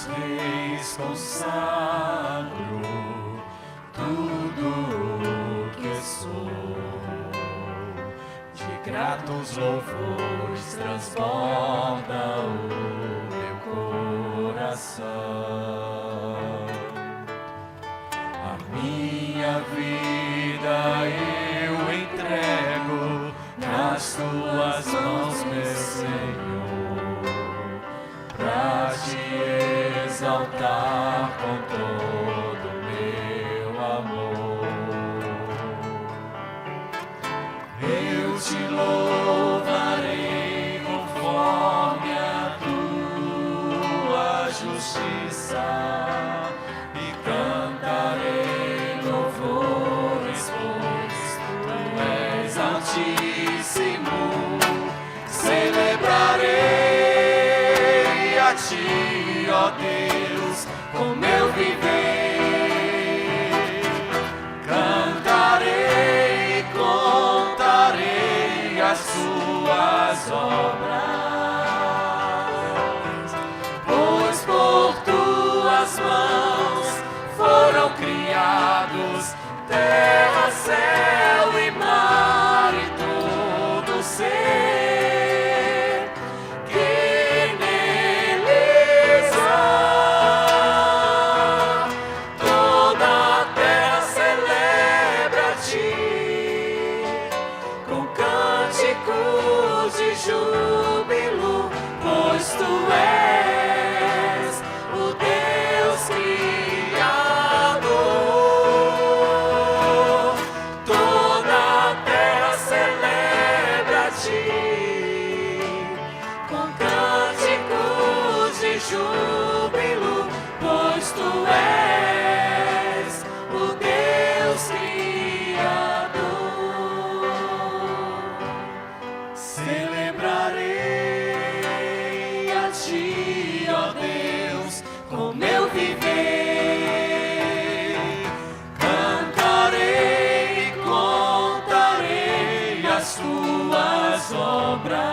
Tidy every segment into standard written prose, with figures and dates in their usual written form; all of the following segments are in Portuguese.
reis consagro tudo o que sou, de gratos louvores transborda o meu coração. A minha vida eu entrego nas tuas mãos, meu Senhor, pra te exaltar com todo o meu amor. Eu te louvarei conforme a tua justiça e cantarei louvores, pois tu és altíssimo. Celebrarei a ti, ó Deus, com meu viver. Cantarei e contarei as tuas obras, pois por tuas mãos foram criados terra, céu e mar e todo ser que neles há. Toda a terra celebra a ti com cânticos de júbilo, pois tu és o Deus Criador. Toda a terra celebra a ti com cânticos de júbilo, pois tu és o Deus Criador. Celebrarei a ti, ó Deus, com meu viver. Cantarei e contarei as tuas obras,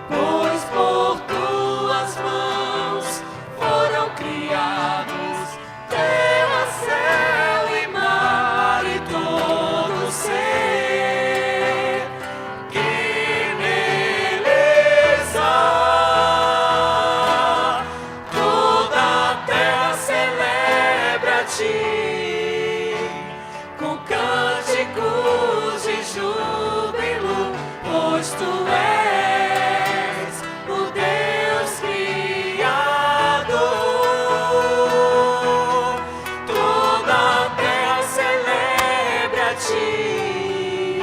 pois por tuas mãos foram criados terra, céu e mar e todo ser que neles há. Toda a terra celebra a ti com cânticos de júbilo, pois tu és o Deus Criador. Toda a terra celebra a ti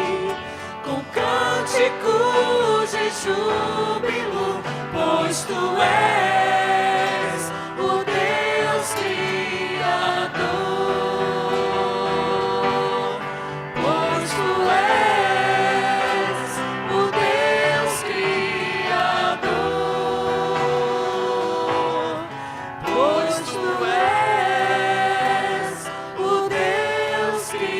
com cânticos de júbilo, pois tu és o Deus Criador. Pois tu és o Deus Criador. Pois tu és o Deus Criador.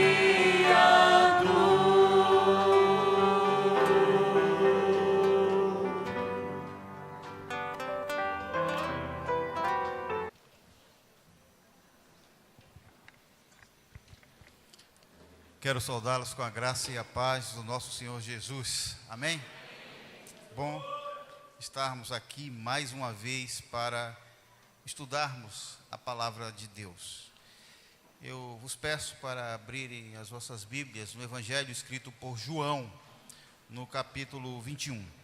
Quero saudá-los com a graça e a paz do nosso Senhor Jesus. Amém? Bom estarmos aqui mais uma vez para estudarmos a palavra de Deus. Eu vos peço para abrirem as vossas Bíblias no Evangelho escrito por João, no capítulo 21.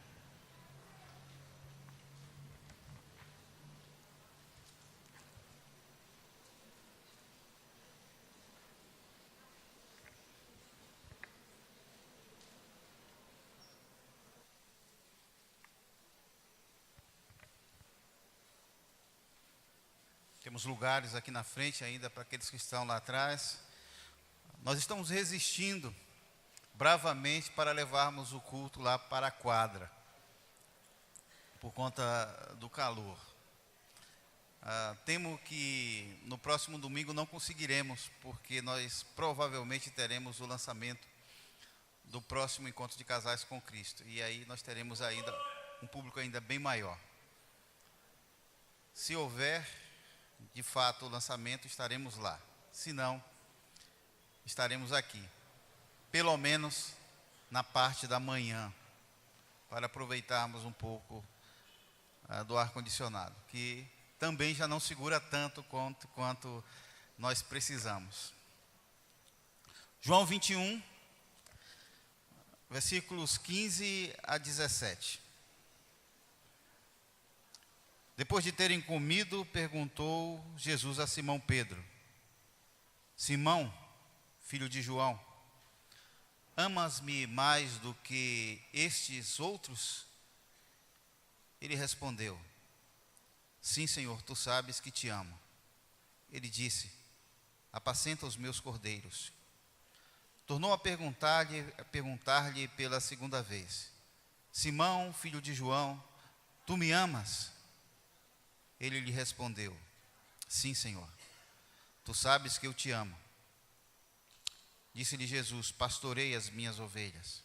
Temos lugares aqui na frente ainda para aqueles que estão lá atrás. Nós estamos resistindo bravamente para levarmos o culto lá para a quadra, por conta do calor. Temo que no próximo domingo não conseguiremos, porque nós provavelmente teremos o lançamento do próximo encontro de casais com Cristo. E aí nós teremos ainda um público ainda bem maior. Se houver, de fato, o lançamento, estaremos lá. Se não, estaremos aqui. Pelo menos na parte da manhã, para aproveitarmos um pouco do ar-condicionado, que também já não segura tanto quanto nós precisamos. João 21, versículos 15 a 17. Depois de terem comido, perguntou Jesus a Simão Pedro: Simão, filho de João, amas-me mais do que estes outros? Ele respondeu: Sim, Senhor, tu sabes que te amo. Ele disse: Apacenta os meus cordeiros. Tornou a perguntar-lhe pela segunda vez: Simão, filho de João, tu me amas? Ele lhe respondeu: Sim, Senhor, tu sabes que eu te amo. Disse-lhe Jesus: Pastorei as minhas ovelhas.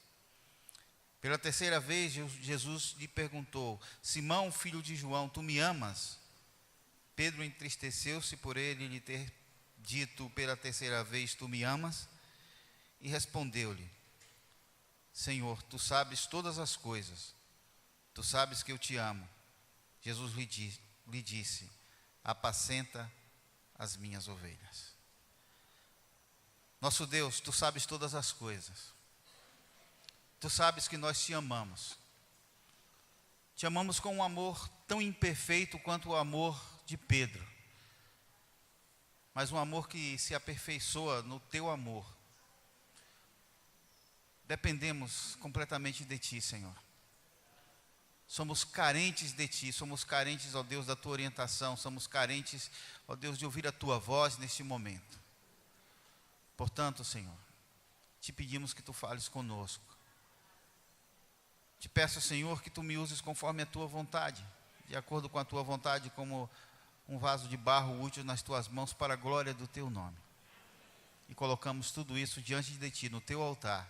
Pela terceira vez, Jesus lhe perguntou: Simão, filho de João, tu me amas? Pedro entristeceu-se por ele lhe ter dito pela terceira vez: Tu me amas? E respondeu-lhe: Senhor, tu sabes todas as coisas, tu sabes que eu te amo. Jesus lhe disse: Apacenta as minhas ovelhas. Nosso Deus, tu sabes todas as coisas. Tu sabes que nós te amamos. Te amamos com um amor tão imperfeito quanto o amor de Pedro, mas um amor que se aperfeiçoa no teu amor. Dependemos completamente de ti, Senhor. Somos carentes de ti, somos carentes, ó Deus, da tua orientação, somos carentes, ó Deus, de ouvir a tua voz neste momento. Portanto, Senhor, te pedimos que tu fales conosco. Te peço, Senhor, que tu me uses conforme a tua vontade, de acordo com a tua vontade, como um vaso de barro útil nas tuas mãos para a glória do teu nome. E colocamos tudo isso diante de ti, no teu altar,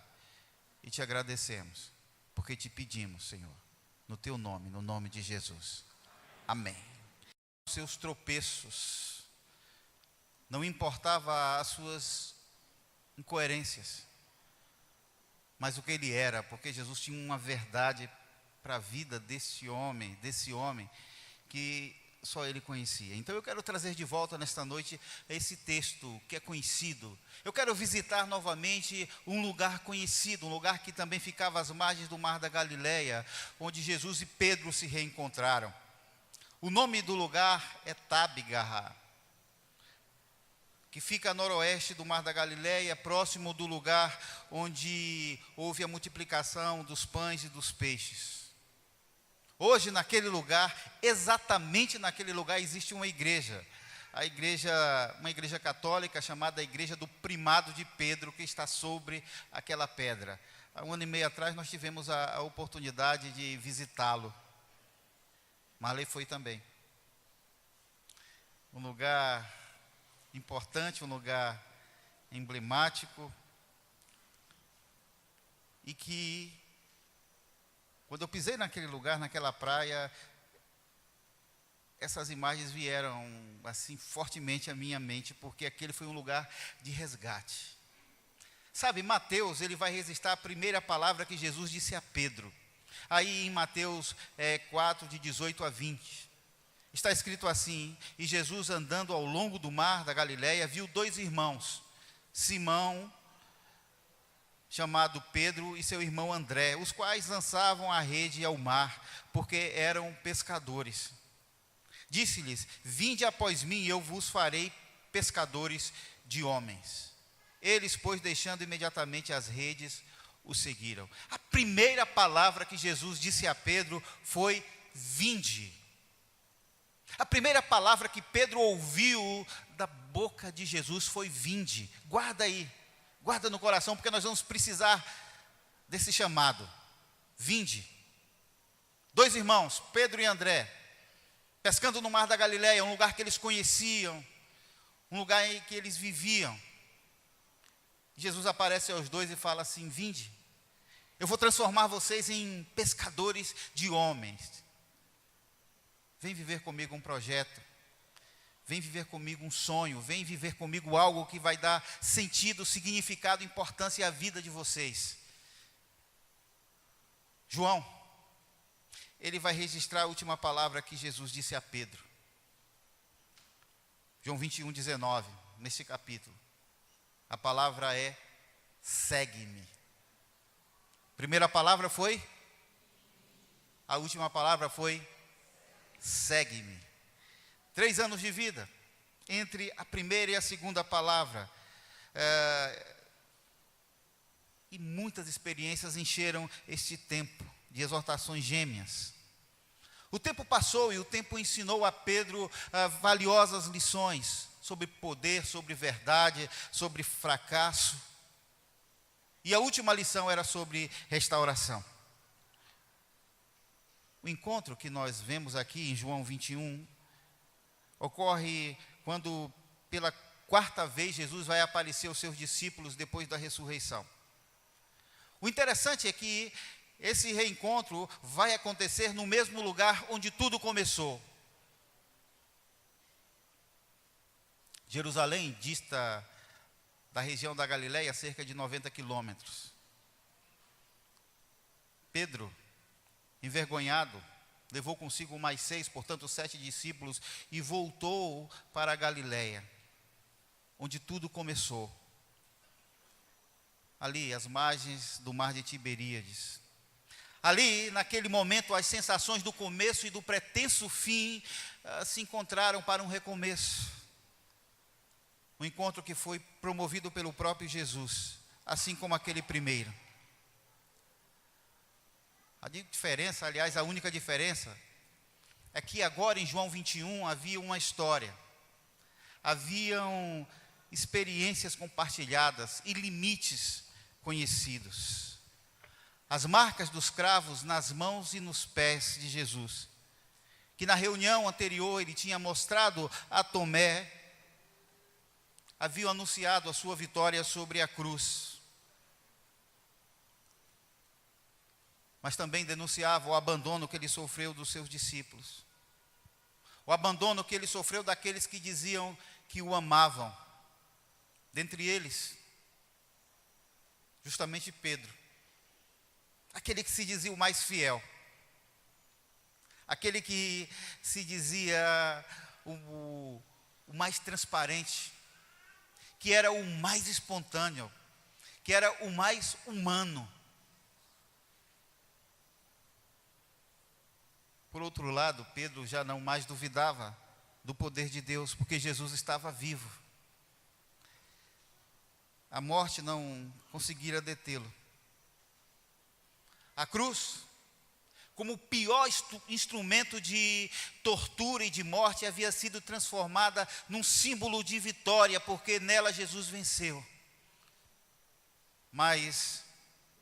e te agradecemos, porque te pedimos, Senhor, no teu nome, no nome de Jesus. Amém. Os seus tropeços, não importava as suas incoerências, mas o que ele era, porque Jesus tinha uma verdade para a vida desse homem que só ele conhecia. Então eu quero trazer de volta nesta noite esse texto que é conhecido. Eu quero visitar novamente um lugar conhecido, um lugar que também ficava às margens do Mar da Galileia, onde Jesus e Pedro se reencontraram. O nome do lugar é Tabgarra, que fica a noroeste do Mar da Galileia, próximo do lugar onde houve a multiplicação dos pães e dos peixes. Hoje, naquele lugar, exatamente naquele lugar, existe uma igreja. Uma igreja católica chamada Igreja do Primado de Pedro, que está sobre aquela pedra. Há 1 ano e meio atrás, nós tivemos a oportunidade de visitá-lo. Marley foi também. Um lugar importante, um lugar emblemático, e que, quando eu pisei naquele lugar, naquela praia, essas imagens vieram assim fortemente à minha mente, porque aquele foi um lugar de resgate. Sabe, Mateus, ele vai registrar a primeira palavra que Jesus disse a Pedro. Aí em Mateus 4, de 18 a 20, está escrito assim: E Jesus, andando ao longo do mar da Galileia, viu 2 irmãos, Simão, chamado Pedro, e seu irmão André, os quais lançavam a rede ao mar, porque eram pescadores. Disse-lhes: Vinde após mim, e eu vos farei pescadores de homens. Eles, pois, deixando imediatamente as redes, o seguiram. A primeira palavra que Jesus disse a Pedro foi: vinde. A primeira palavra que Pedro ouviu da boca de Jesus foi: vinde. Guarda aí, guarda no coração, porque nós vamos precisar desse chamado. Vinde. 2 irmãos, Pedro e André, pescando no Mar da Galileia, um lugar que eles conheciam, um lugar em que eles viviam. Jesus aparece aos 2 e fala assim: vinde, eu vou transformar vocês em pescadores de homens. vem viver comigo um projeto, vem viver comigo um sonho, vem viver comigo algo que vai dar sentido, significado, importância à vida de vocês. João, ele vai registrar a última palavra que Jesus disse a Pedro. João 21, 19, nesse capítulo. A palavra é: segue-me. Primeira palavra foi? A última palavra foi: segue-me. 3 anos de vida, entre a primeira e a segunda palavra. E muitas experiências encheram este tempo de exortações gêmeas. O tempo passou e o tempo ensinou a Pedro valiosas lições sobre poder, sobre verdade, sobre fracasso. E a última lição era sobre restauração. O encontro que nós vemos aqui em João 21 ocorre quando, pela 4ª vez, Jesus vai aparecer aos seus discípulos depois da ressurreição. O interessante é que esse reencontro vai acontecer no mesmo lugar onde tudo começou. Jerusalém dista da região da Galileia cerca de 90 quilômetros. Pedro, envergonhado, levou consigo mais 6, portanto 7 discípulos, e voltou para a Galileia, onde tudo começou. Ali, às margens do mar de Tiberíades. Ali, naquele momento, as sensações do começo e do pretenso fim se encontraram para um recomeço. Um encontro que foi promovido pelo próprio Jesus, assim como aquele primeiro. A diferença, aliás, a única diferença, é que agora em João 21 havia uma história. Haviam experiências compartilhadas e limites conhecidos. As marcas dos cravos nas mãos e nos pés de Jesus, que na reunião anterior ele tinha mostrado a Tomé, haviam anunciado a sua vitória sobre a cruz. Mas também denunciava o abandono que ele sofreu dos seus discípulos. O abandono que ele sofreu daqueles que diziam que o amavam. Dentre eles, justamente Pedro. Aquele que se dizia o mais fiel. Aquele que se dizia o mais transparente. Que era o mais espontâneo. Que era o mais humano. Por outro lado, Pedro já não mais duvidava do poder de Deus, porque Jesus estava vivo. A morte não conseguira detê-lo. A cruz, como o pior instrumento de tortura e de morte, havia sido transformada num símbolo de vitória, porque nela Jesus venceu. Mas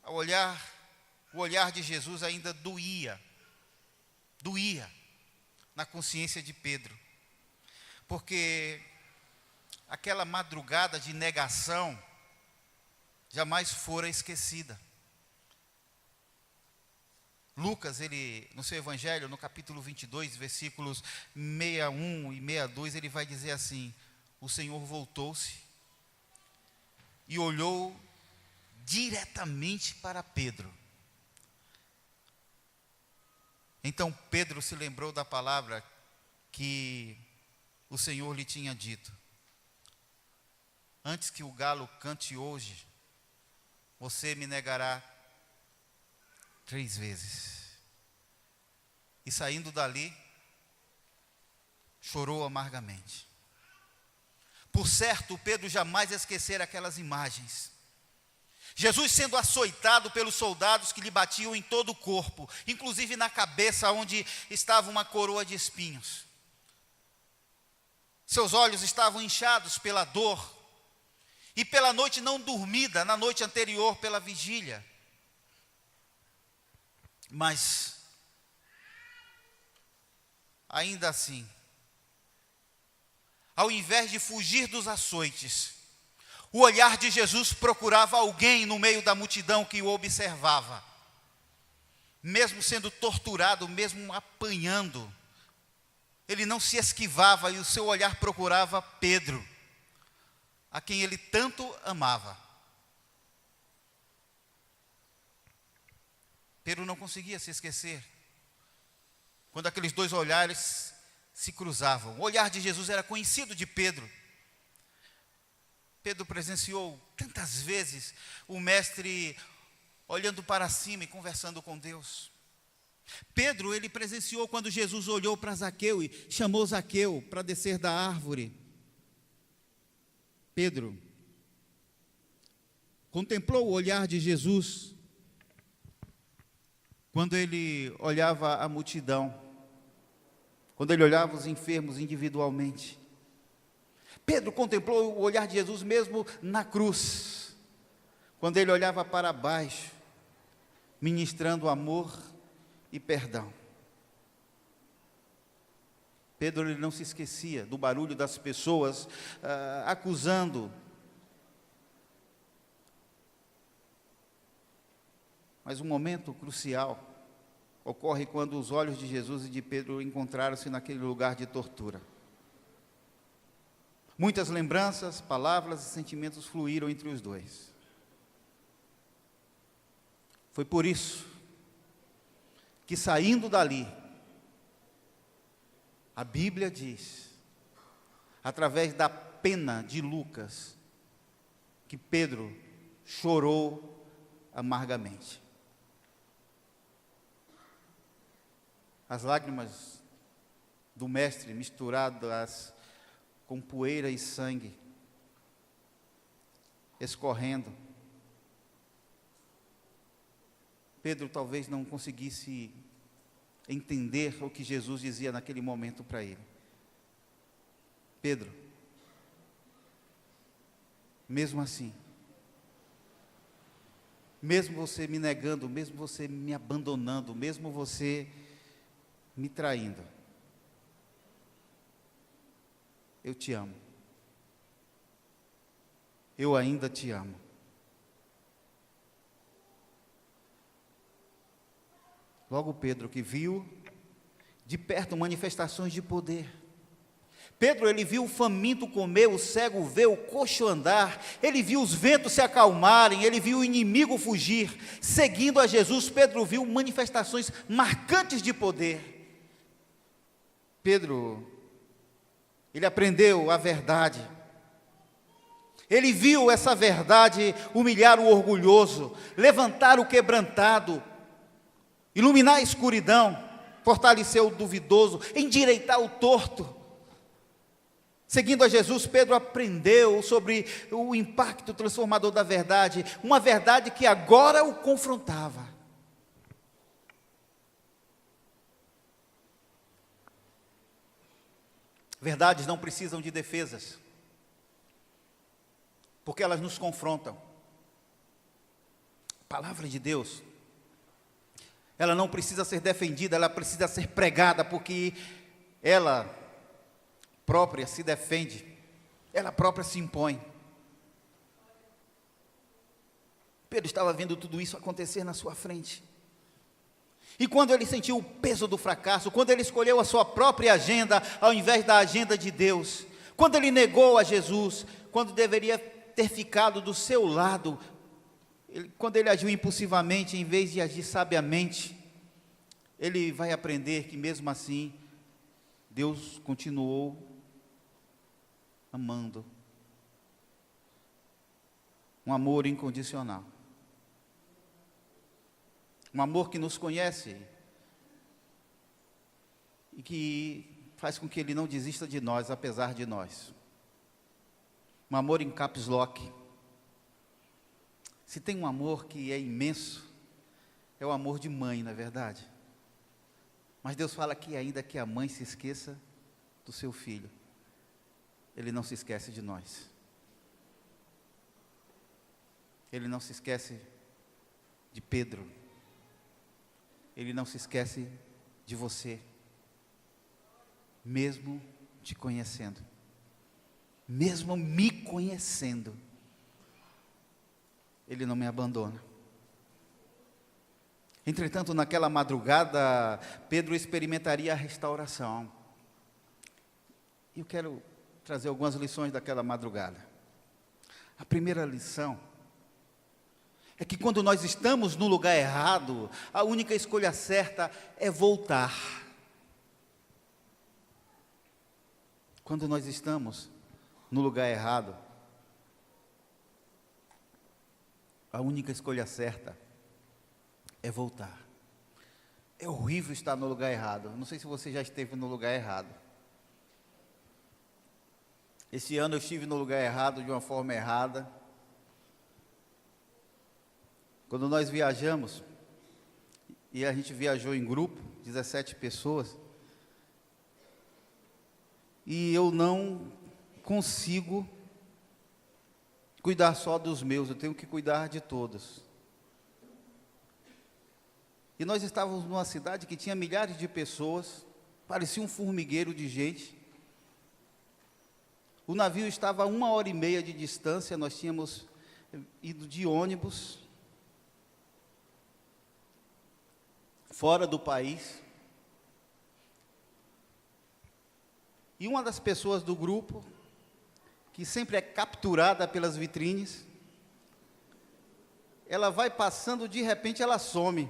o olhar de Jesus ainda doía na consciência de Pedro, porque aquela madrugada de negação jamais fora esquecida. Lucas, ele, no seu evangelho, no capítulo 22, versículos 61 e 62, ele vai dizer assim: o Senhor voltou-se e olhou diretamente para Pedro. Então Pedro se lembrou da palavra que o Senhor lhe tinha dito: antes que o galo cante hoje, você me negará 3 vezes. E saindo dali, chorou amargamente. Por certo, Pedro jamais esquecera aquelas imagens. Jesus sendo açoitado pelos soldados que lhe batiam em todo o corpo, inclusive na cabeça, onde estava uma coroa de espinhos. Seus olhos estavam inchados pela dor e pela noite não dormida, na noite anterior, pela vigília. Mas, ainda assim, ao invés de fugir dos açoites, o olhar de Jesus procurava alguém no meio da multidão que o observava. Mesmo sendo torturado, mesmo apanhando, ele não se esquivava e o seu olhar procurava Pedro, a quem ele tanto amava. Pedro não conseguia se esquecer quando aqueles dois olhares se cruzavam. O olhar de Jesus era conhecido de Pedro. Pedro presenciou tantas vezes o mestre olhando para cima e conversando com Deus. Pedro, ele presenciou quando Jesus olhou para Zaqueu e chamou Zaqueu para descer da árvore. Pedro contemplou o olhar de Jesus quando ele olhava a multidão, quando ele olhava os enfermos individualmente. Pedro contemplou o olhar de Jesus mesmo na cruz, quando ele olhava para baixo, ministrando amor e perdão. Pedro, ele não se esquecia do barulho das pessoas acusando. Mas um momento crucial ocorre quando os olhos de Jesus e de Pedro encontraram-se naquele lugar de tortura. Muitas lembranças, palavras e sentimentos fluíram entre os dois. Foi por isso que, saindo dali, a Bíblia diz, através da pena de Lucas, que Pedro chorou amargamente. As lágrimas do mestre misturadas com poeira e sangue, escorrendo. Pedro talvez não conseguisse entender o que Jesus dizia naquele momento para ele. Pedro, mesmo assim, mesmo você me negando, mesmo você me abandonando, mesmo você me traindo, eu te amo. Eu ainda te amo. Logo Pedro, que viu de perto manifestações de poder. Pedro, ele viu o faminto comer, o cego ver, o coxo andar, ele viu os ventos se acalmarem, ele viu o inimigo fugir. Seguindo a Jesus, Pedro viu manifestações marcantes de poder. Pedro, ele aprendeu a verdade. Ele viu essa verdade humilhar o orgulhoso, levantar o quebrantado, iluminar a escuridão, fortalecer o duvidoso, endireitar o torto. Seguindo a Jesus, Pedro aprendeu sobre o impacto transformador da verdade, uma verdade que agora o confrontava. Verdades não precisam de defesas, porque elas nos confrontam. A palavra de Deus, ela não precisa ser defendida, ela precisa ser pregada, porque ela própria se defende, ela própria se impõe. Pedro estava vendo tudo isso acontecer na sua frente. E quando ele sentiu o peso do fracasso, quando ele escolheu a sua própria agenda, ao invés da agenda de Deus, quando ele negou a Jesus, quando deveria ter ficado do seu lado, quando ele agiu impulsivamente, em vez de agir sabiamente, ele vai aprender que mesmo assim, Deus continuou amando. Um amor incondicional. Um amor que nos conhece e que faz com que Ele não desista de nós, apesar de nós. Um amor em caps lock. Se tem um amor que é imenso, é o amor de mãe, não é verdade? Mas Deus fala aqui ainda que a mãe se esqueça do seu filho. Ele não se esquece de nós. Ele não se esquece de Pedro. Ele não se esquece de você, mesmo te conhecendo, mesmo me conhecendo, Ele não me abandona. Entretanto, naquela madrugada, Pedro experimentaria a restauração. E eu quero trazer algumas lições daquela madrugada. A primeira lição é que quando nós estamos no lugar errado, a única escolha certa é voltar. Quando nós estamos no lugar errado, a única escolha certa é voltar. É horrível estar no lugar errado. Não sei se você já esteve no lugar errado. Esse ano eu estive no lugar errado de uma forma errada. Quando nós viajamos, e a gente viajou em grupo, 17 pessoas, e eu não consigo cuidar só dos meus, eu tenho que cuidar de todos. E nós estávamos numa cidade que tinha milhares de pessoas, parecia um formigueiro de gente. O navio estava a 1h30 de distância, nós tínhamos ido de ônibus, fora do país. E uma das pessoas do grupo, que sempre é capturada pelas vitrines, ela vai passando, de repente ela some.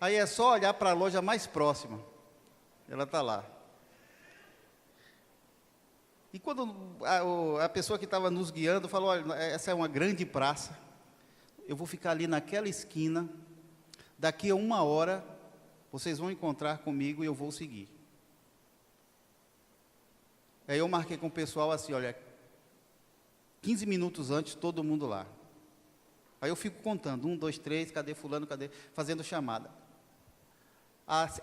Aí é só olhar para a loja mais próxima, ela está lá. E quando a pessoa que estava nos guiando falou, olha, essa é uma grande praça, eu vou ficar ali naquela esquina, daqui a 1 hora, vocês vão encontrar comigo e eu vou seguir. Aí eu marquei com o pessoal assim, olha, 15 minutos antes, todo mundo lá. Aí eu fico contando, 1, 2, 3, cadê fulano, cadê? Fazendo chamada.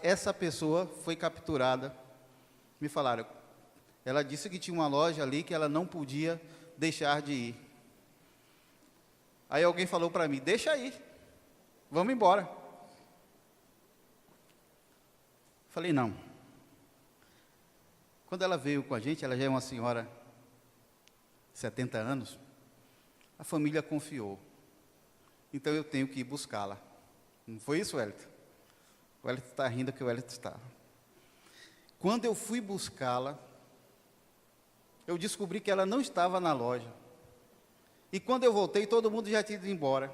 Essa pessoa foi capturada, me falaram, ela disse que tinha uma loja ali que ela não podia deixar de ir. Aí alguém falou para mim, deixa aí, vamos embora. Falei, não. Quando ela veio com a gente, ela já é uma senhora de 70 anos, a família confiou. Então eu tenho que ir buscá-la. Não foi isso, Wellington? O Wellington está rindo que o Wellington estava. Quando eu fui buscá-la, eu descobri que ela não estava na loja. E quando eu voltei, todo mundo já tinha ido embora.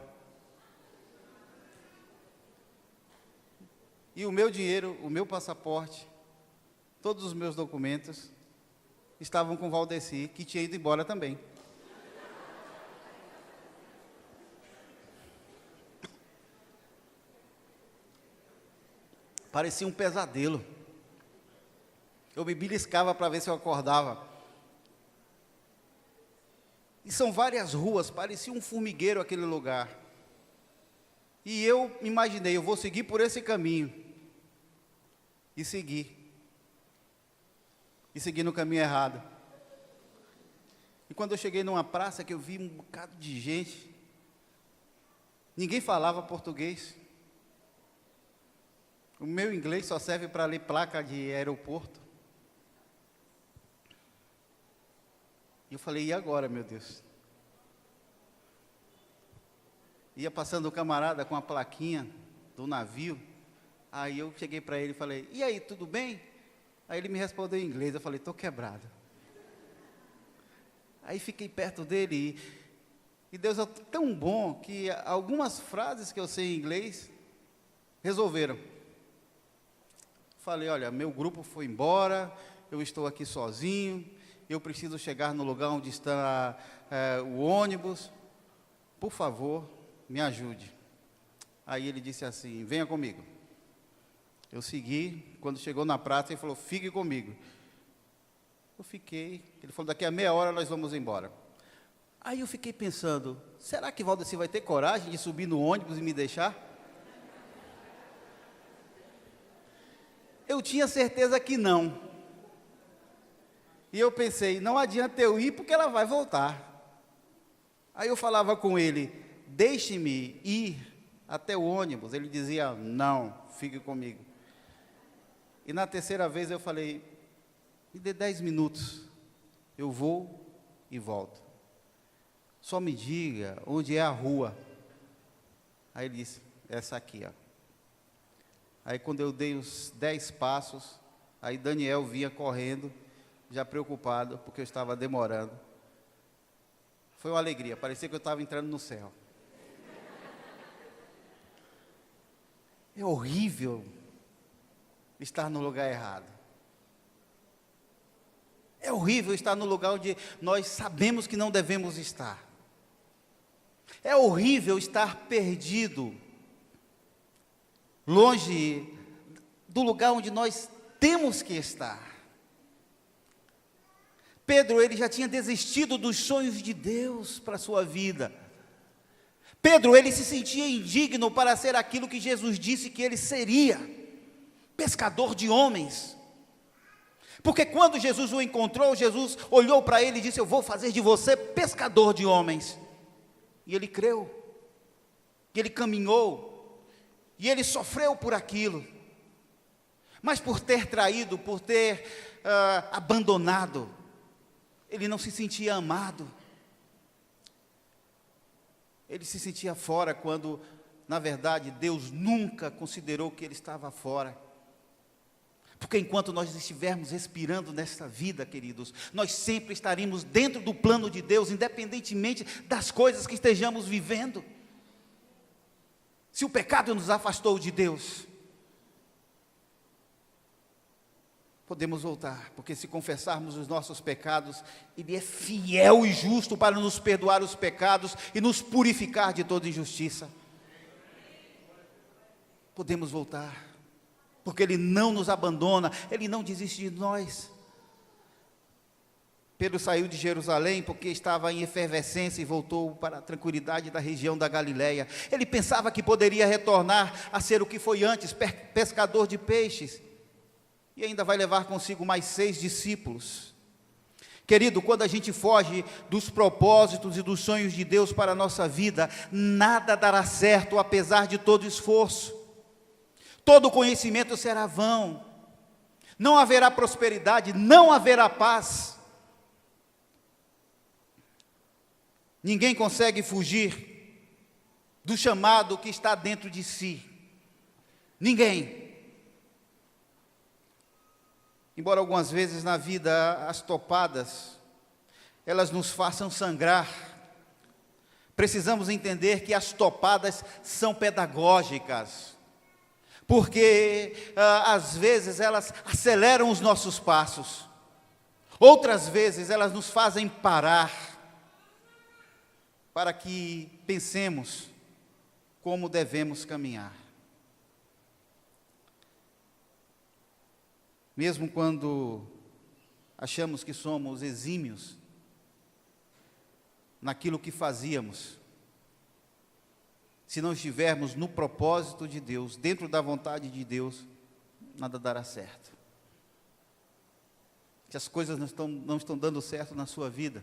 E o meu dinheiro, o meu passaporte, todos os meus documentos estavam com o Valdeci, que tinha ido embora também. Parecia um pesadelo. Eu me beliscava para ver se eu acordava. E são várias ruas, parecia um formigueiro aquele lugar. E eu imaginei, eu vou seguir por esse caminho. E segui. E segui no caminho errado. E quando eu cheguei numa praça que eu vi um bocado de gente, ninguém falava português. O meu inglês só serve para ler placa de aeroporto. E eu falei, e agora, meu Deus? Ia passando o camarada com a plaquinha do navio. Aí eu cheguei para ele e falei, e aí, tudo bem? Aí ele me respondeu em inglês, eu falei, estou quebrado. Aí fiquei perto dele e Deus é tão bom que algumas frases que eu sei em inglês resolveram. Falei, olha, meu grupo foi embora, eu estou aqui sozinho, eu preciso chegar no lugar onde está o ônibus, por favor, me ajude. Aí ele disse assim, venha comigo. Eu segui, quando chegou na praça, ele falou, fique comigo. Eu fiquei, ele falou, daqui a meia hora nós vamos embora. Aí eu fiquei pensando, será que Valdeci vai ter coragem de subir no ônibus e me deixar? Eu tinha certeza que não. E eu pensei, não adianta eu ir porque ela vai voltar. Aí eu falava com ele, deixe-me ir até o ônibus. Ele dizia, não, fique comigo. E na terceira vez eu falei, me dê 10 minutos, eu vou e volto. Só me diga onde é a rua. Aí ele disse, essa aqui, ó. Aí quando eu dei os 10 passos, aí Daniel vinha correndo, já preocupado, porque eu estava demorando. Foi uma alegria, parecia que eu estava entrando no céu. É horrível estar no lugar errado. É horrível estar no lugar onde nós sabemos que não devemos estar. É horrível estar perdido, longe do lugar onde nós temos que estar. Pedro, ele já tinha desistido dos sonhos de Deus para a sua vida. Pedro, ele se sentia indigno para ser aquilo que Jesus disse que ele seria, pescador de homens. Porque quando Jesus o encontrou, Jesus olhou para ele e disse: eu vou fazer de você pescador de homens. E ele creu, e ele caminhou, e ele sofreu por aquilo. Mas por ter traído, por ter abandonado, ele não se sentia amado. Ele se sentia fora quando, na verdade, Deus nunca considerou que ele estava fora. Porque enquanto nós estivermos respirando nesta vida, queridos, nós sempre estaremos dentro do plano de Deus, independentemente das coisas que estejamos vivendo. Se o pecado nos afastou de Deus, podemos voltar, porque se confessarmos os nossos pecados, Ele é fiel e justo para nos perdoar os pecados e nos purificar de toda injustiça. Podemos voltar, porque Ele não nos abandona, Ele não desiste de nós. Pedro saiu de Jerusalém porque estava em efervescência e voltou para a tranquilidade da região da Galileia. Ele pensava que poderia retornar a ser o que foi antes, pescador de peixes. E ainda vai levar consigo mais 6 discípulos. Querido, quando a gente foge dos propósitos e dos sonhos de Deus para a nossa vida, nada dará certo, apesar de todo esforço. Todo conhecimento será vão. Não haverá prosperidade, não haverá paz. Ninguém consegue fugir do chamado que está dentro de si. Ninguém. Embora algumas vezes na vida as topadas, elas nos façam sangrar, precisamos entender que as topadas são pedagógicas, porque às vezes elas aceleram os nossos passos, outras vezes elas nos fazem parar, para que pensemos como devemos caminhar. Mesmo quando achamos que somos exímios naquilo que fazíamos, se não estivermos no propósito de Deus, dentro da vontade de Deus, nada dará certo. Se as coisas não estão dando certo na sua vida,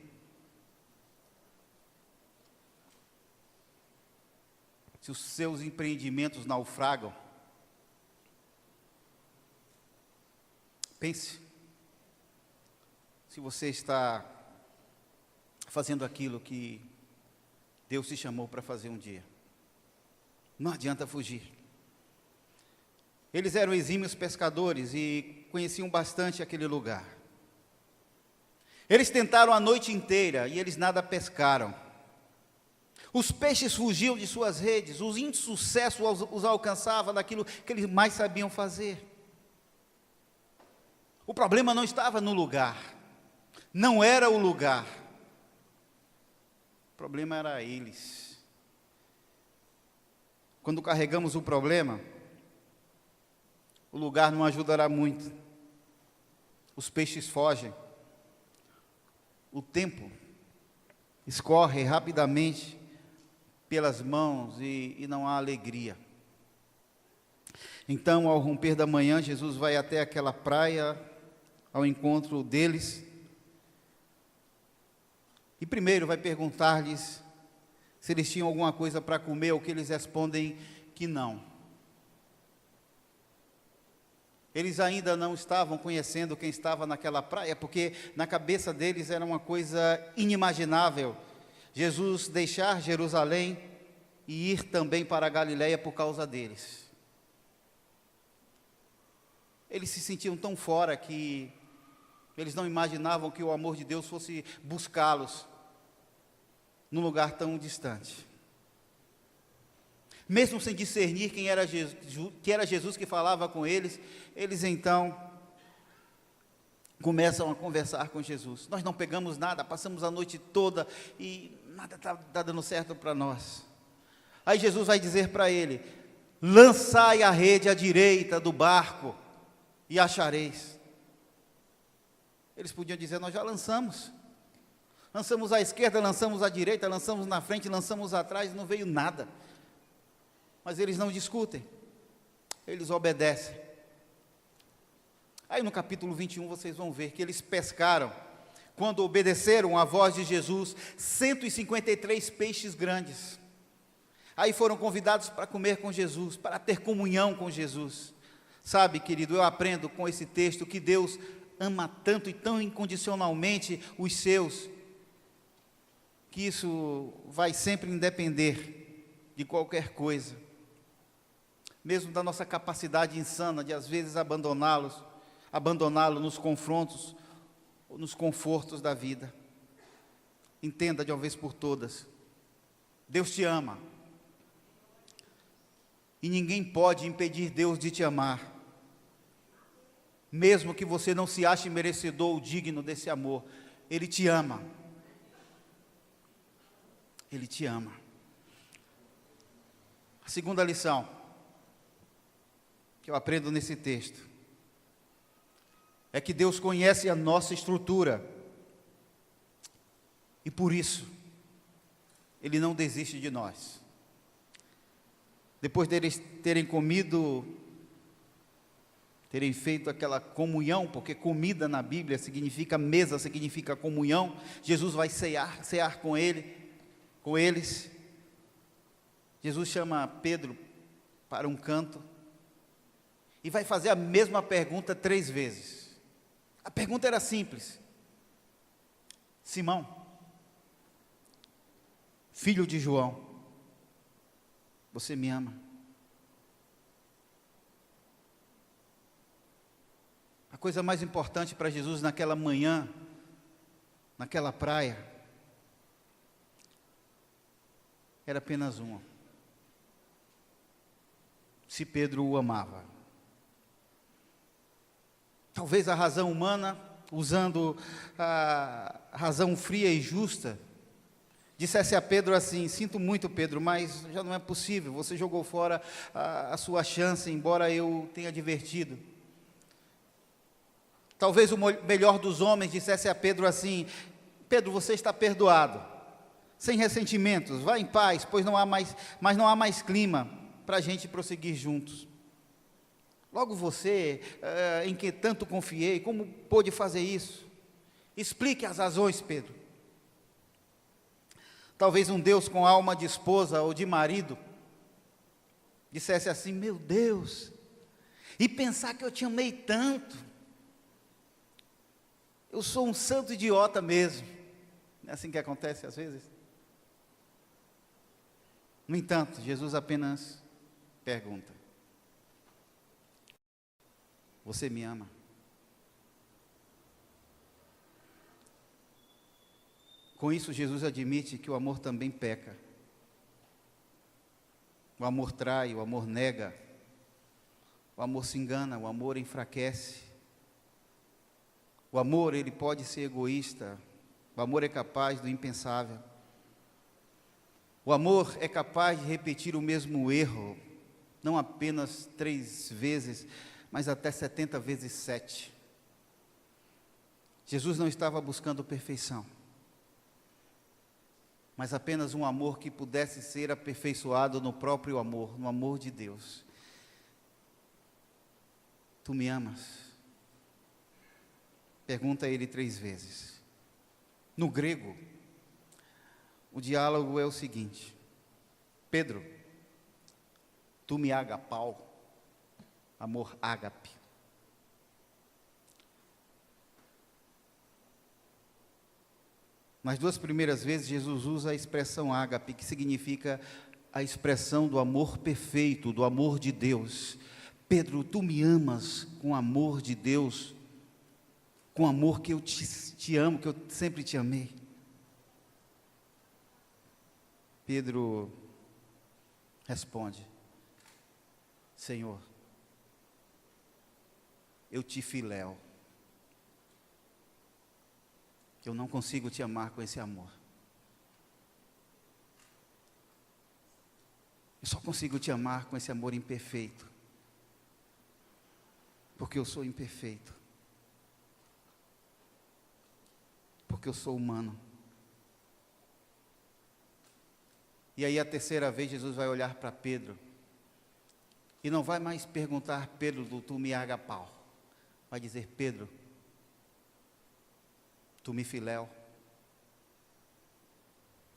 se os seus empreendimentos naufragam, pense, se você está fazendo aquilo que Deus te chamou para fazer um dia. Não adianta fugir. Eles eram exímios pescadores e conheciam bastante aquele lugar. Eles tentaram a noite inteira e eles nada pescaram. Os peixes fugiam de suas redes, o insucesso os alcançava naquilo que eles mais sabiam fazer. O problema não estava no lugar, não era o lugar, o problema era eles. Quando carregamos o problema, o lugar não ajudará muito, os peixes fogem, o tempo escorre rapidamente pelas mãos e não há alegria. Então, ao romper da manhã, Jesus vai até aquela praia, ao encontro deles, e primeiro vai perguntar-lhes se eles tinham alguma coisa para comer, o que eles respondem que não. Eles ainda não estavam conhecendo quem estava naquela praia, porque na cabeça deles era uma coisa inimaginável, Jesus deixar Jerusalém e ir também para a Galileia por causa deles. Eles se sentiam tão fora que Eles não imaginavam que o amor de Deus fosse buscá-los num lugar tão distante. Mesmo sem discernir quem era Jesus, que era Jesus que falava com eles, eles então começam a conversar com Jesus. Nós não pegamos nada, passamos a noite toda e nada está dando certo para nós. Aí Jesus vai dizer para ele: lançai a rede à direita do barco e achareis. Eles podiam dizer: nós já lançamos. Lançamos à esquerda, lançamos à direita, lançamos na frente, lançamos atrás, não veio nada. Mas eles não discutem, eles obedecem. Aí no capítulo 21 vocês vão ver que eles pescaram, quando obedeceram à voz de Jesus, 153 peixes grandes. Aí foram convidados para comer com Jesus, para ter comunhão com Jesus. Sabe, querido, eu aprendo com esse texto que Deus ama tanto e tão incondicionalmente os seus, que isso vai sempre independer de qualquer coisa, mesmo da nossa capacidade insana de às vezes abandoná-lo nos confrontos, ou nos confortos da vida. Entenda de uma vez por todas, Deus te ama, e ninguém pode impedir Deus de te amar, mesmo que você não se ache merecedor ou digno desse amor. Ele te ama, Ele te ama. A segunda lição que eu aprendo nesse texto é que Deus conhece a nossa estrutura e por isso Ele não desiste de nós. Depois deles terem comido, terem feito aquela comunhão, porque comida na Bíblia significa mesa, significa comunhão, Jesus vai cear com eles. Jesus chama Pedro para um canto e vai fazer a mesma pergunta 3 vezes. A pergunta era simples: Simão, filho de João, você me ama? A coisa mais importante para Jesus naquela manhã, naquela praia, era apenas uma: se Pedro o amava. Talvez a razão humana, usando a razão fria e justa, dissesse a Pedro assim: sinto muito, Pedro, mas já não é possível, você jogou fora a sua chance, embora eu tenha advertido. Talvez o melhor dos homens dissesse a Pedro assim: Pedro, você está perdoado, sem ressentimentos, vá em paz, pois não há mais clima para a gente prosseguir juntos. Logo você, em que tanto confiei, como pôde fazer isso? Explique as razões, Pedro. Talvez um Deus com alma de esposa ou de marido dissesse assim: meu Deus, e pensar que eu te amei tanto, eu sou um santo idiota mesmo. Não é assim que acontece às vezes? No entanto, Jesus apenas pergunta: você me ama? Com isso, Jesus admite que o amor também peca. O amor trai, o amor nega, o amor se engana, o amor enfraquece. O amor, ele pode ser egoísta, o amor é capaz do impensável. O amor é capaz de repetir o mesmo erro, não apenas 3 vezes, mas até 70 vezes 7. Jesus não estava buscando perfeição, mas apenas um amor que pudesse ser aperfeiçoado no próprio amor, no amor de Deus. Tu me amas? Pergunta ele 3 vezes. No grego, o diálogo é o seguinte: Pedro, tu me agapau? Amor ágape. Nas 2 primeiras vezes, Jesus usa a expressão ágape, que significa a expressão do amor perfeito, do amor de Deus. Pedro, tu me amas com amor de Deus, com o amor que eu te amo, que eu sempre te amei. Pedro responde: Senhor, eu te filéu. Eu não consigo te amar com esse amor. Eu só consigo te amar com esse amor imperfeito. Porque eu sou imperfeito. Porque eu sou humano. E aí a terceira vez Jesus vai olhar para Pedro. E não vai mais perguntar: Pedro, tu me agapau. Vai dizer: Pedro, tu me filéu.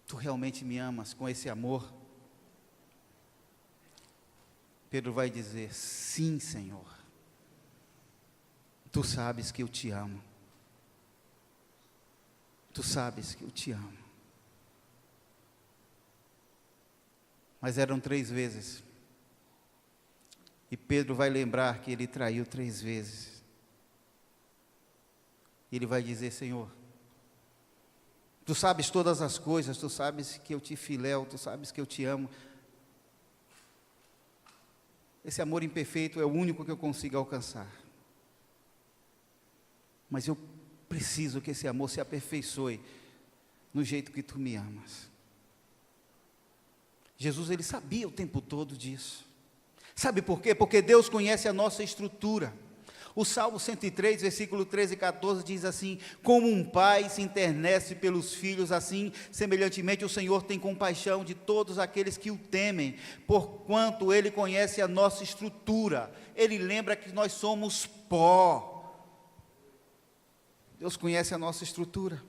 Tu realmente me amas com esse amor? Pedro vai dizer: sim, Senhor. Tu sabes que eu te amo. Tu sabes que eu te amo. Mas eram 3 vezes. E Pedro vai lembrar que ele traiu 3 vezes. E ele vai dizer: Senhor, tu sabes todas as coisas, tu sabes que eu te filéu, tu sabes que eu te amo. Esse amor imperfeito é o único que eu consigo alcançar. Mas eu preciso que esse amor se aperfeiçoe no jeito que tu me amas. Jesus, ele sabia o tempo todo disso. Sabe por quê? Porque Deus conhece a nossa estrutura. O Salmo 103, versículo 13 e 14 diz assim: como um pai se internece pelos filhos, assim, semelhantemente, o Senhor tem compaixão de todos aqueles que o temem, porquanto Ele conhece a nossa estrutura. Ele lembra que nós somos pó. Deus conhece a nossa estrutura.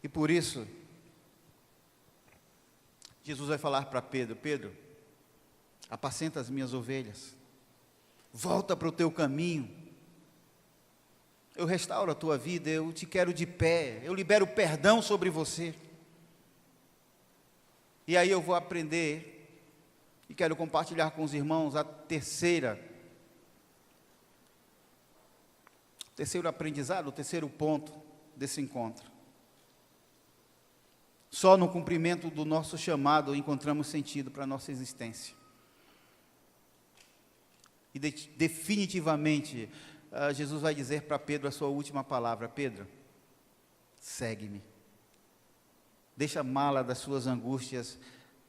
E por isso, Jesus vai falar para Pedro: Pedro, apacenta as minhas ovelhas. Volta para o teu caminho, eu restauro a tua vida, eu te quero de pé, eu libero perdão sobre você. E aí eu vou aprender, e quero compartilhar com os irmãos o terceiro aprendizado, o terceiro ponto desse encontro. Só no cumprimento do nosso chamado encontramos sentido para a nossa existência. E definitivamente, Jesus vai dizer para Pedro a sua última palavra: Pedro, segue-me. Deixa a mala das suas angústias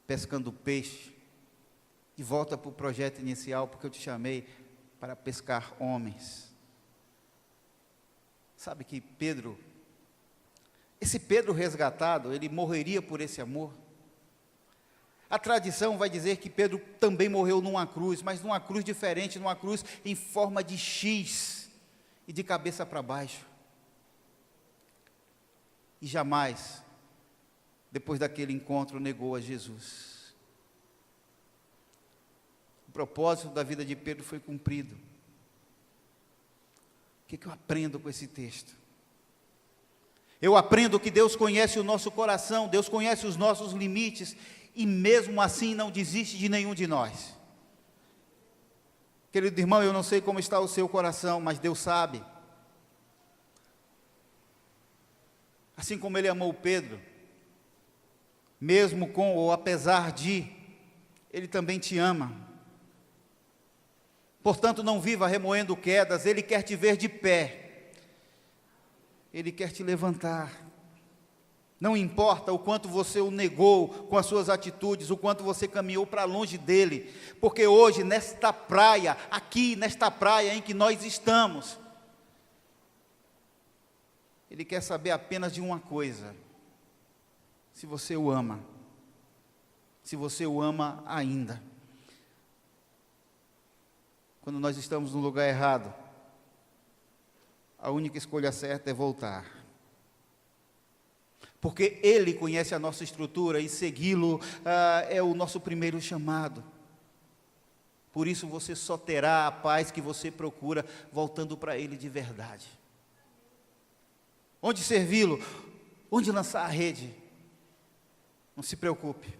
pescando peixe e volta para o projeto inicial, porque eu te chamei para pescar homens. Sabe que esse Pedro resgatado, ele morreria por esse amor. A tradição vai dizer que Pedro também morreu numa cruz, mas numa cruz diferente, numa cruz em forma de X e de cabeça para baixo. E jamais, depois daquele encontro, negou a Jesus. O propósito da vida de Pedro foi cumprido. O que eu aprendo com esse texto? Eu aprendo que Deus conhece o nosso coração, Deus conhece os nossos limites, e mesmo assim não desiste de nenhum de nós. Querido irmão, eu não sei como está o seu coração, mas Deus sabe. Assim como Ele amou Pedro, mesmo com ou apesar de, Ele também te ama. Portanto, não viva remoendo quedas, Ele quer te ver de pé. Ele quer te levantar. Não importa o quanto você o negou com as suas atitudes, o quanto você caminhou para longe dele, porque hoje, nesta praia, aqui nesta praia em que nós estamos, Ele quer saber apenas de uma coisa: se você o ama, se você o ama ainda. Quando nós estamos no lugar errado, a única escolha certa é voltar. Porque Ele conhece a nossa estrutura e segui-lo é o nosso primeiro chamado. Por isso você só terá a paz que você procura voltando para Ele de verdade. Onde servi-lo? Onde lançar a rede? Não se preocupe.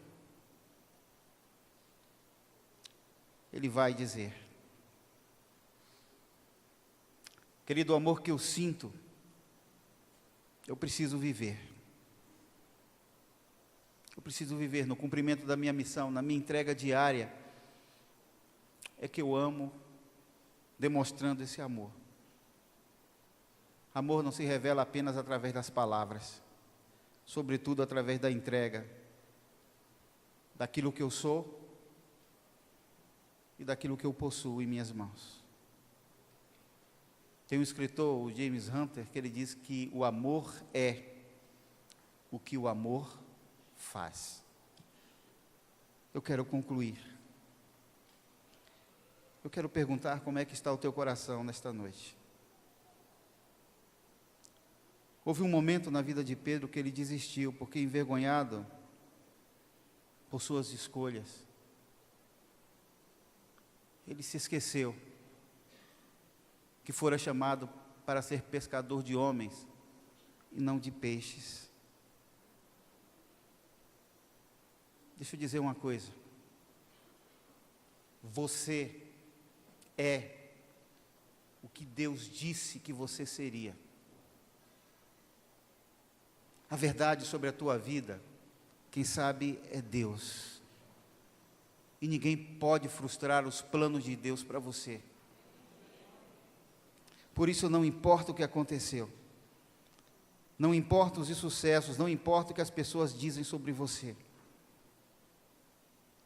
Ele vai dizer: Querido, o amor que eu sinto, eu preciso viver. Eu preciso viver no cumprimento da minha missão, na minha entrega diária. É que eu amo, demonstrando esse amor. Amor não se revela apenas através das palavras, sobretudo através da entrega, daquilo que eu sou e daquilo que eu possuo em minhas mãos. Tem um escritor, o James Hunter, que ele diz que o amor é o que o amor faz. Eu quero concluir. Eu quero perguntar como é que está o teu coração nesta noite. Houve um momento na vida de Pedro que ele desistiu, porque envergonhado por suas escolhas, ele se esqueceu que fora chamado para ser pescador de homens e não de peixes. Deixa eu dizer uma coisa. Você é o que Deus disse que você seria. A verdade sobre a tua vida, quem sabe é Deus. E ninguém pode frustrar os planos de Deus para você. Por isso não importa o que aconteceu. Não importa os insucessos, não importa o que as pessoas dizem sobre você.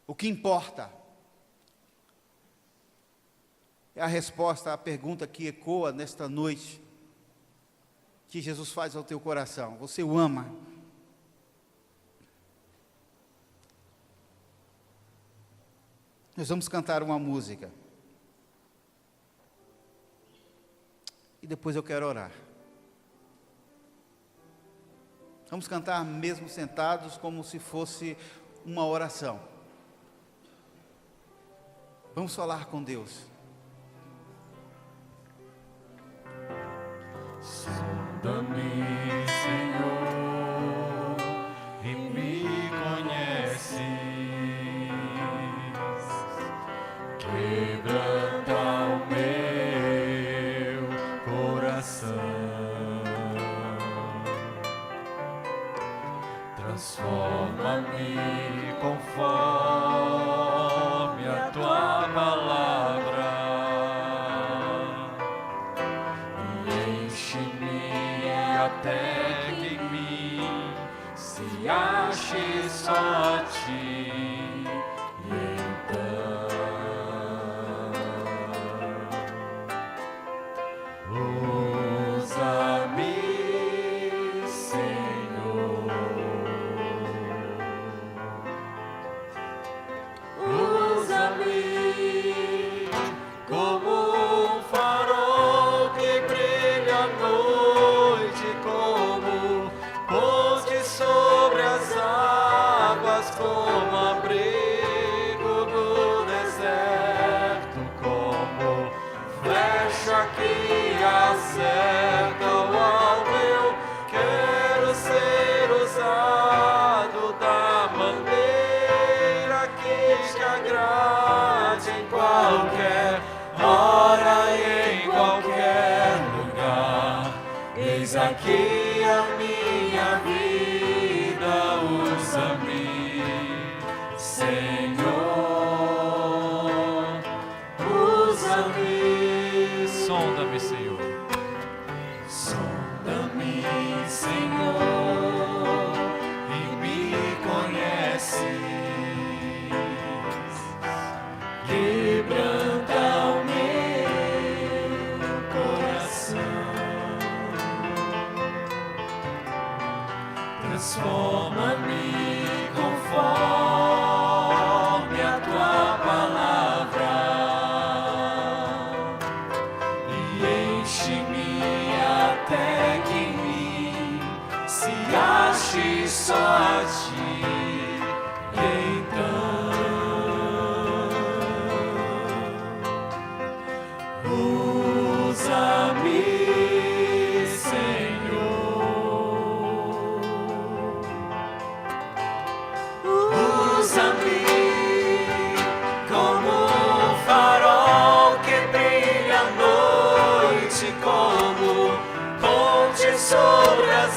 O que importa é a resposta à pergunta que ecoa nesta noite, que Jesus faz ao teu coração. Você o ama? Nós vamos cantar uma música. E depois eu quero orar. Vamos cantar mesmo sentados, como se fosse uma oração. Vamos falar com Deus. Sonda-me, Senhor, e me conheces. Quebranta o meu coração. Transforma-me conforme a tua palavra. Até que em mim se ache só a ti, e então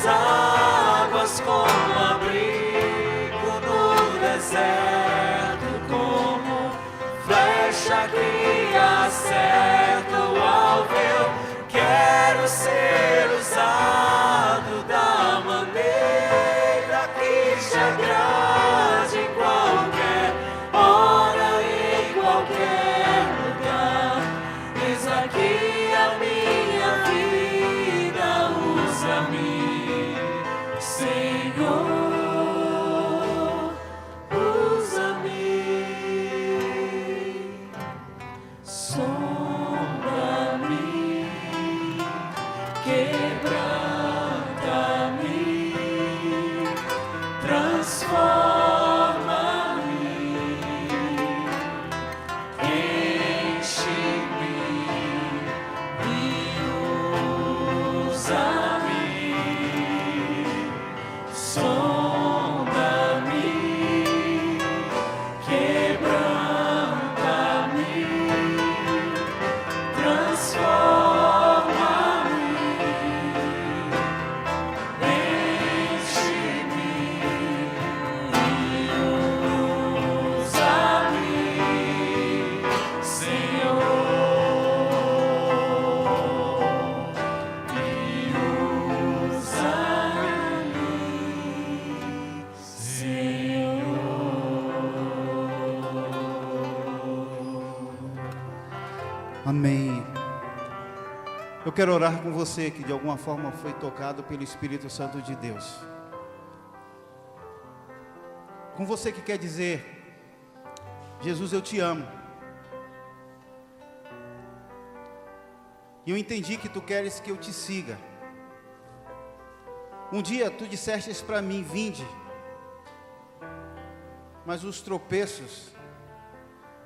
as águas como abrigo no deserto, como flecha que acerta o alvo. Eu quero ser usado da maneira que te agrade, em qualquer hora, em qualquer lugar. Eis aqui a minha vida, usa-me, Senhor, usa-me, sonda-me, quebranta-me, transforma-me, enche-me e usa-me, sonda-me, quebranta-me, transforma-me, enche-me e usa-me, Senhor, e usa-me, Senhor. Amém. Eu quero orar com você que de alguma forma foi tocado pelo Espírito Santo de Deus. Com você que quer dizer: Jesus, eu te amo. E eu entendi que tu queres que eu te siga. Um dia tu disseste para mim: vinde. Mas os tropeços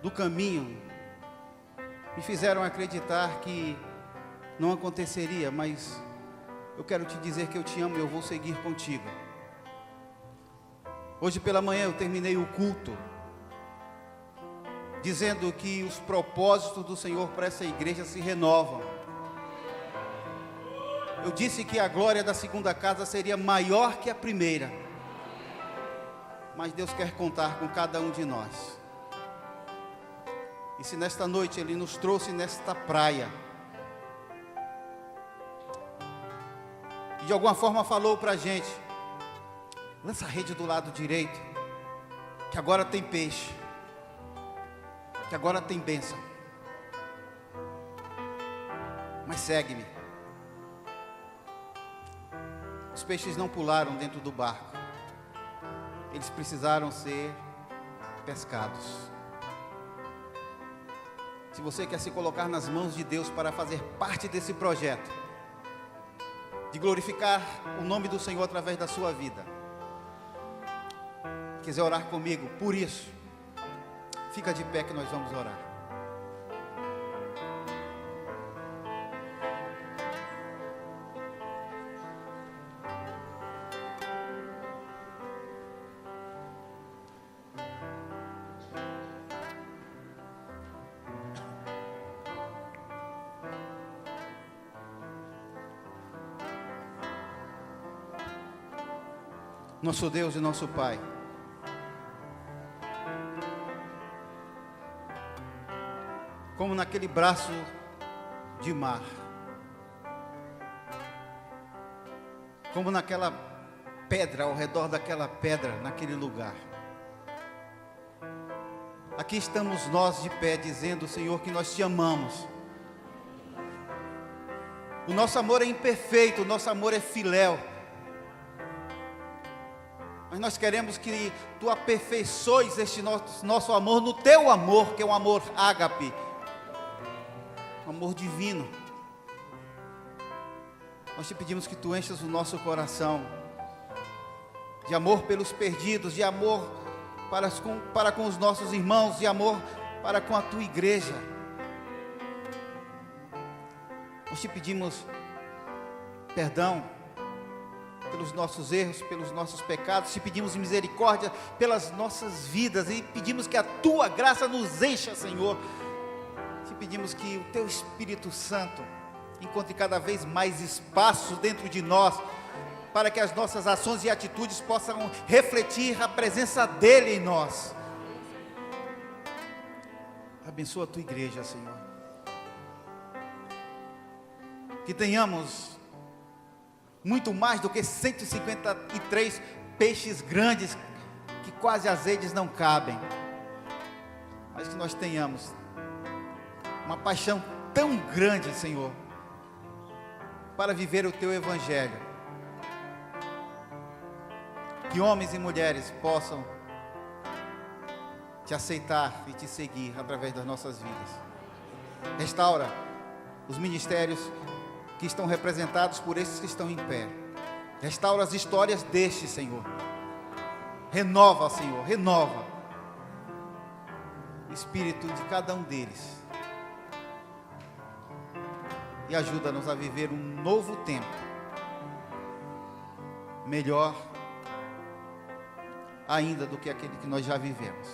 do caminho me fizeram acreditar que não aconteceria, mas eu quero te dizer que eu te amo e eu vou seguir contigo. Hoje pela manhã eu terminei o culto dizendo que os propósitos do Senhor para essa igreja se renovam. Eu disse que a glória da segunda casa seria maior que a primeira, mas Deus quer contar com cada um de nós. E se nesta noite Ele nos trouxe nesta praia, e de alguma forma falou para a gente: lança a rede do lado direito, que agora tem peixe, que agora tem bênção, mas segue-me. Os peixes não pularam dentro do barco, eles precisaram ser pescados. Se você quer se colocar nas mãos de Deus para fazer parte desse projeto, de glorificar o nome do Senhor através da sua vida, quiser orar comigo por isso, fica de pé que nós vamos orar. Nosso Deus e nosso Pai, como naquele braço de mar, como naquela pedra, ao redor daquela pedra, naquele lugar, aqui estamos nós de pé, dizendo, Senhor, que nós te amamos. O nosso amor é imperfeito, o nosso amor é filéu, mas nós queremos que tu aperfeiçoes este nosso amor no teu amor, que é um amor ágape, um amor divino. Nós te pedimos que tu enchas o nosso coração de amor pelos perdidos, de amor para com os nossos irmãos, de amor para com a tua igreja. Nós te pedimos perdão pelos nossos erros, pelos nossos pecados, te pedimos misericórdia pelas nossas vidas e pedimos que a tua graça nos encha, Senhor. Te pedimos que o teu Espírito Santo encontre cada vez mais espaço dentro de nós, para que as nossas ações e atitudes possam refletir a presença dEle em nós. Abençoa a tua igreja, Senhor. Que tenhamos muito mais do que 153 peixes grandes, que quase as redes não cabem, mas que nós tenhamos uma paixão tão grande, Senhor, para viver o Teu Evangelho, que homens e mulheres possam Te aceitar e Te seguir através das nossas vidas. Restaura os ministérios que estão representados por esses que estão em pé. Restaura as histórias destes, Senhor. Renova, Senhor, renova o espírito de cada um deles. E ajuda-nos a viver um novo tempo, melhor ainda do que aquele que nós já vivemos.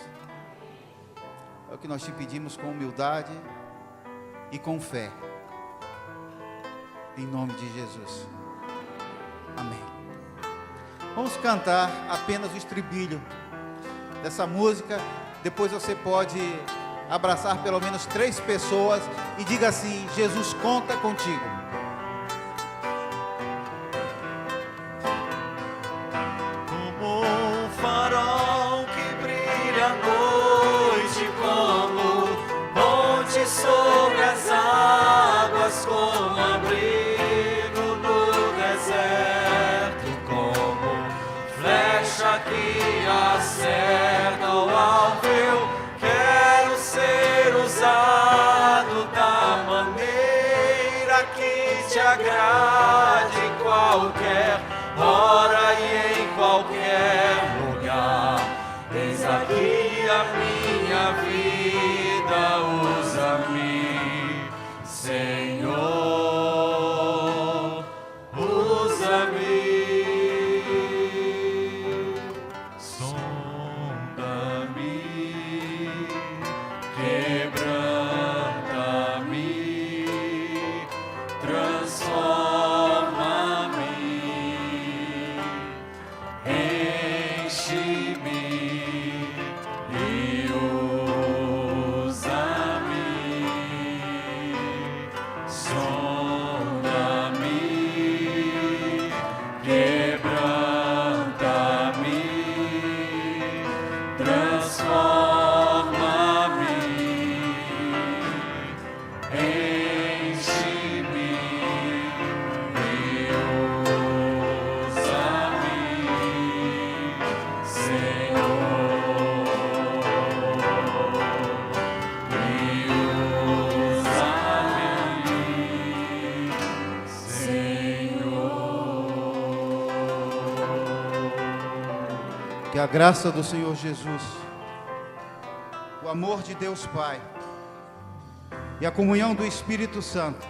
É o que nós te pedimos com humildade e com fé. Em nome de Jesus. Amém. Vamos cantar apenas o estribilho dessa música. Depois você pode abraçar pelo menos 3 pessoas e diga assim: Jesus conta contigo. Como um farol que brilha à noite, como ponte sobre as águas, como abrigo no deserto, como flecha que acerta o alvo. Eu quero ser usado da maneira que te agrade, em qualquer hora e em qualquer lugar. Eis aqui a minha vida, usa-me, Senhor, usa-me. Sonda-me, quebranta-me, transforma-me, enche-me e usa-me. Sonda-me, quebranta-me, transforma-me, enche-me e usa-me, Senhor, e usa-me, Senhor. Que a graça do Senhor Jesus, o amor de Deus Pai e a comunhão do Espírito Santo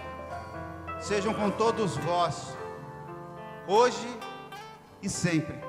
sejam com todos vós, hoje e sempre.